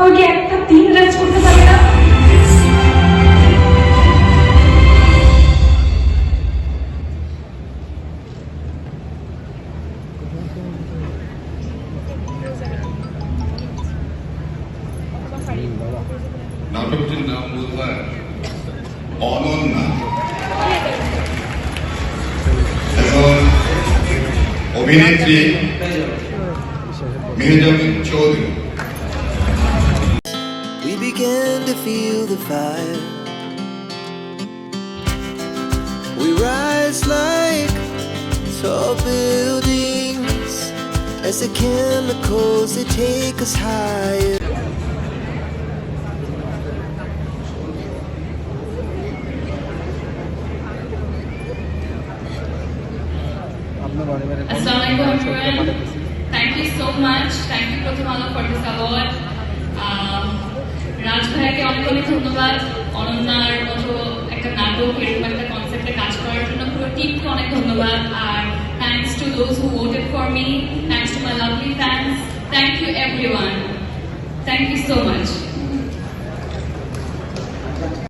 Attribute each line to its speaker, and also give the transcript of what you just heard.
Speaker 1: আমাকে একটা দিন রেস্ট করতে পারি না।
Speaker 2: নাটকটির নাম বোধহয় অনন্যা এবং অভিনেত্রী Mehjabin Chowdhury.
Speaker 3: We began to feel the fire. We rise like tall buildings as the chemicals they take us higher.
Speaker 4: Assalamualaikum everyone. Thank you so much. Thank you Pratham Alo for this award. রাজ ভাইকে অনেক অনেক ধন্যবাদ অনন্যার মতো একটা নাটক এরকম একটা কনসেপ্টে কাজ করার জন্য। পুরো টিমকে অনেক ধন্যবাদ। আর thanks to those who voted for me, thanks to my lovely fans, thank you everyone, thank you so much.